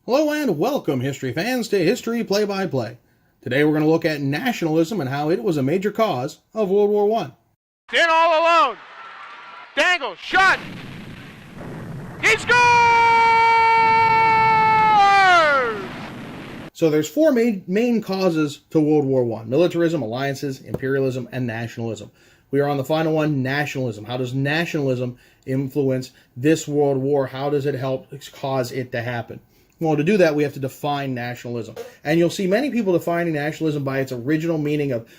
Hello and welcome, history fans, to History Play-by-Play. Today we're going to look at nationalism and how it was a major cause of World War I. In all alone. Dangle, shot. He scores! So there's four main causes to World War I: militarism, alliances, imperialism, and nationalism. We are on the final one, nationalism. How does nationalism influence this world war? How does it help cause it to happen? Well, to do that, we have to define nationalism. And you'll see many people defining nationalism by its original meaning of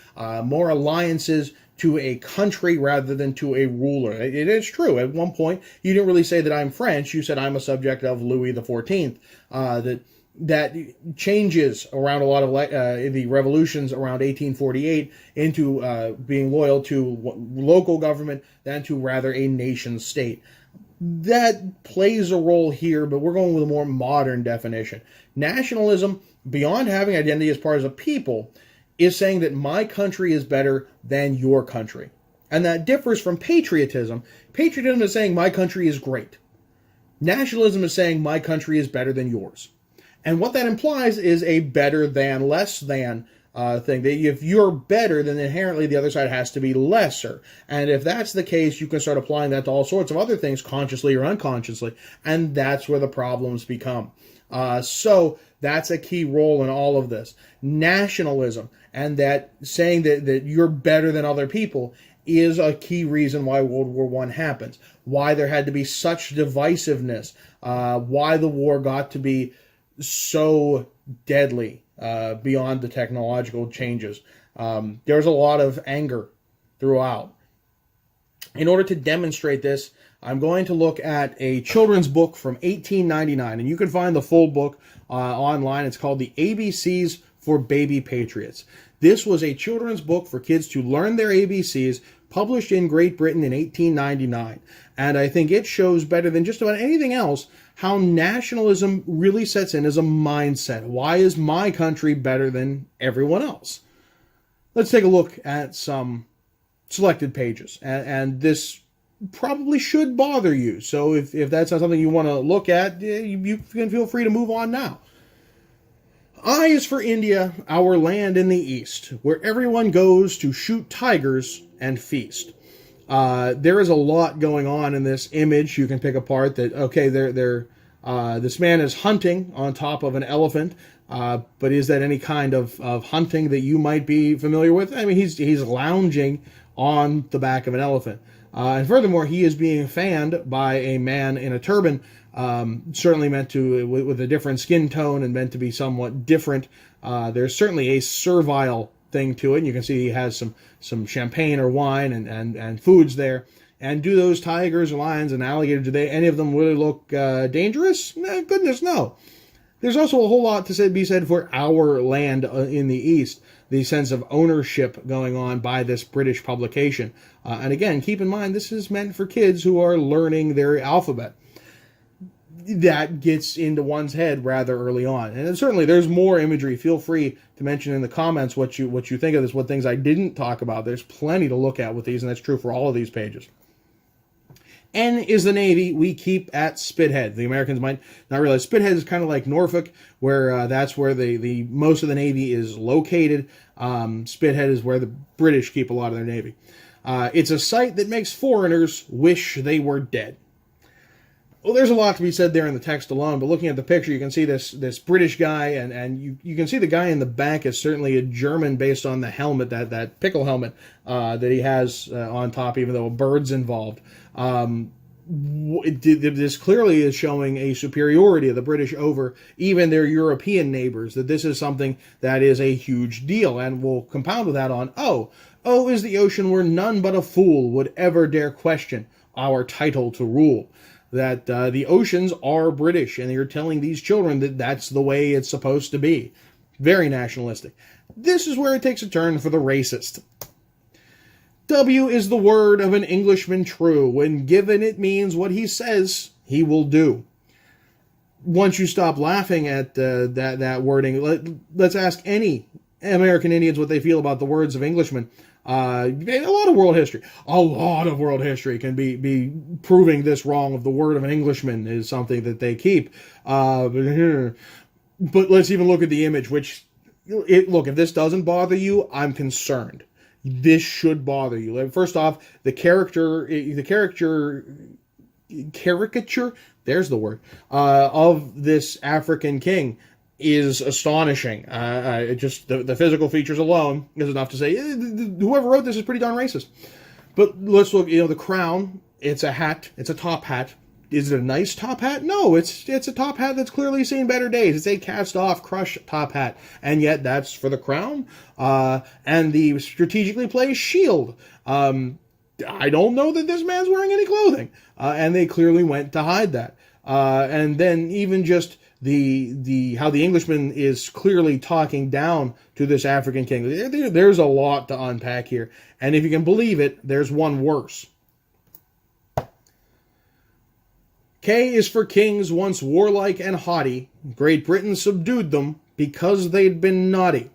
more alliances to a country rather than to a ruler. It is true. At one point, you didn't really say that I'm French. You said I'm a subject of Louis XIV. That changes around a lot of the revolutions around 1848 into being loyal to local government than to rather a nation state. That plays a role here, but we're going with a more modern definition. Nationalism, beyond having identity as part of a people, is saying that my country is better than your country. And that differs from patriotism. Patriotism is saying my country is great. Nationalism is saying my country is better than yours. And what that implies is a better than, less than thing. That if you're better, then inherently the other side has to be lesser. And if that's the case, you can start applying that to all sorts of other things, consciously or unconsciously. And that's where the problems become. So that's a key role in all of this. Nationalism, and that saying that you're better than other people, is a key reason why World War I happens. Why there had to be such divisiveness. Why the war got to be so deadly beyond the technological changes. There's a lot of anger throughout. In order to demonstrate this, I'm going to look at a children's book from 1899, and you can find the full book online. It's called The ABCs for Baby Patriots. This was a children's book for kids to learn their ABCs, published in Great Britain in 1899. And I think it shows better than just about anything else how nationalism really sets in as a mindset. Why is my country better than everyone else? Let's take a look at some selected pages. And this probably should bother you. So if that's not something you want to look at, you can feel free to move on now. I is for India, our land in the East, where everyone goes to shoot tigers and feast. There is a lot going on in this image. You can pick apart that, okay, this man is hunting on top of an elephant, but is that any kind of hunting that you might be familiar with? I mean, he's lounging on the back of an elephant. And furthermore, he is being fanned by a man in a turban, certainly meant to, with a different skin tone and meant to be somewhat different. There's certainly a servile thing to it. And you can see he has some champagne or wine and foods there. And do those tigers or lions and alligators, do any of them really look dangerous? Goodness, no. There's also a whole lot to be said for our land in the East, the sense of ownership going on by this British publication. And again, keep in mind, this is meant for kids who are learning their alphabet. That gets into one's head rather early on. And certainly there's more imagery. Feel free to mention in the comments what you think of this, what things I didn't talk about. There's plenty to look at with these, and that's true for all of these pages. N is the Navy we keep at Spithead. The Americans might not realize Spithead is kind of like Norfolk, where that's where the most of the Navy is located. Spithead is where the British keep a lot of their Navy. It's a site that makes foreigners wish they were dead. Well, there's a lot to be said there in the text alone, but looking at the picture, you can see this British guy, and you can see the guy in the back is certainly a German based on the helmet, that pickle helmet that he has on top, even though a bird's involved. This clearly is showing a superiority of the British over even their European neighbors, that this is something that is a huge deal, and we'll compound with that on O is the ocean where none but a fool would ever dare question our title to rule. That the oceans are British, and you're telling these children that that's the way it's supposed to be. Very nationalistic. This is where it takes a turn for the racist. W is the word of an Englishman true. When given, it means what he says he will do. Once you stop laughing at that wording, let's ask any American Indians what they feel about the words of Englishmen. A lot of world history. A lot of world history can be proving this wrong of the word of an Englishman is something that they keep. But let's even look at the image, which, look, if this doesn't bother you, I'm concerned. This should bother you. First off, the caricature, there's the word, of this African king is astonishing. Just the physical features alone is enough to say whoever wrote this is pretty darn racist. But let's look. The crown. It's a hat. It's a top hat. Is it a nice top hat? No, it's a top hat that's clearly seen better days. It's a cast-off, crushed top hat, and yet that's for the crown. And the strategically placed shield. I don't know that this man's wearing any clothing, and they clearly went to hide that. And then even just the how the Englishman is clearly talking down to this African king. There's a lot to unpack here, and if you can believe it, there's one worse. K is for kings once warlike and haughty. Great Britain subdued them because they'd been naughty.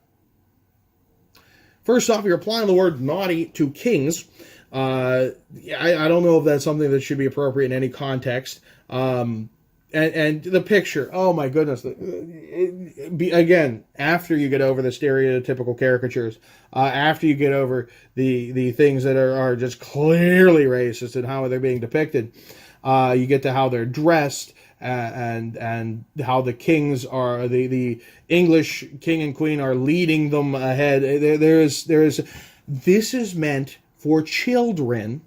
First off, you're applying the word naughty to kings. I don't know if that's something that should be appropriate in any context. And the picture, oh my goodness. Again, after you get over the stereotypical caricatures, after you get over the things that are just clearly racist and how they're being depicted, you get to how they're dressed, and how the kings are, the English king and queen are leading them ahead. This is meant for children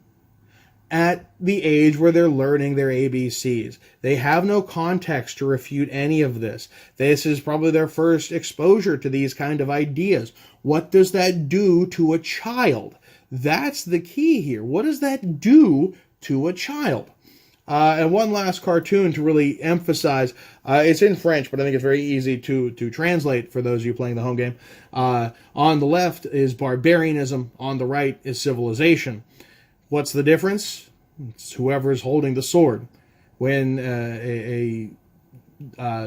at the age where they're learning their ABCs. They have no context to refute any of this. This is probably their first exposure to these kind of ideas. What does that do to a child? That's the key here. What does that do to a child? And one last cartoon to really emphasize. It's in French, but I think it's very easy to translate for those of you playing the home game. On the left is barbarianism. On the right is civilization. What's the difference? It's whoever is holding the sword. When a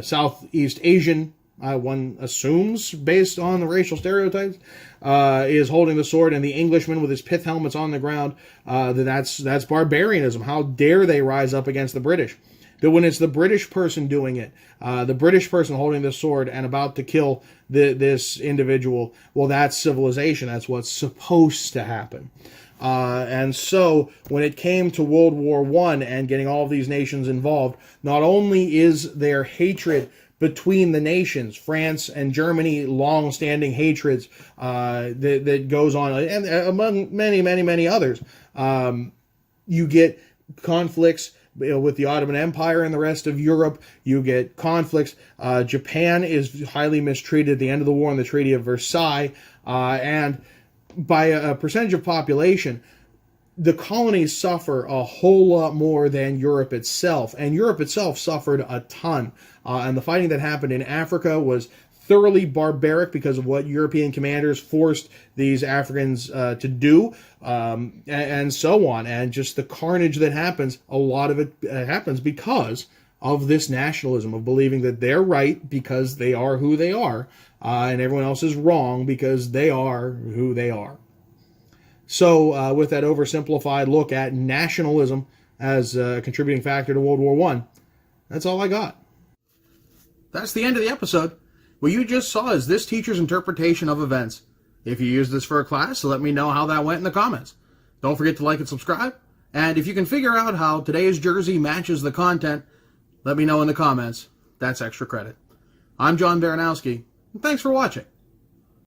Southeast Asian, one assumes, based on the racial stereotypes, is holding the sword, and the Englishman with his pith helmets on the ground, that's barbarianism. How dare they rise up against the British? But when it's the British person doing it, the British person holding the sword and about to kill this individual, well, that's civilization. That's what's supposed to happen. And so when it came to World War I and getting all of these nations involved, not only is there hatred between the nations, France and Germany, long-standing hatreds that goes on, and among many, many, many others, you get conflicts with the Ottoman Empire and the rest of Europe. You get conflicts. Japan is highly mistreated at the end of the war in the Treaty of Versailles, and by a percentage of population, the colonies suffer a whole lot more than Europe itself, and Europe itself suffered a ton. And the fighting that happened in Africa was thoroughly barbaric because of what European commanders forced these Africans to do, and so on. And just the carnage that happens, a lot of it happens because of this nationalism, of believing that they're right because they are who they are, and everyone else is wrong because they are who they are. So with that oversimplified look at nationalism as a contributing factor to World War I, that's all I got. That's the end of the episode. What you just saw is this teacher's interpretation of events. If you use this for a class, let me know how that went in the comments. Don't forget to like and subscribe. And if you can figure out how today's jersey matches the content, let me know in the comments. That's extra credit. I'm John Baranowski, and thanks for watching.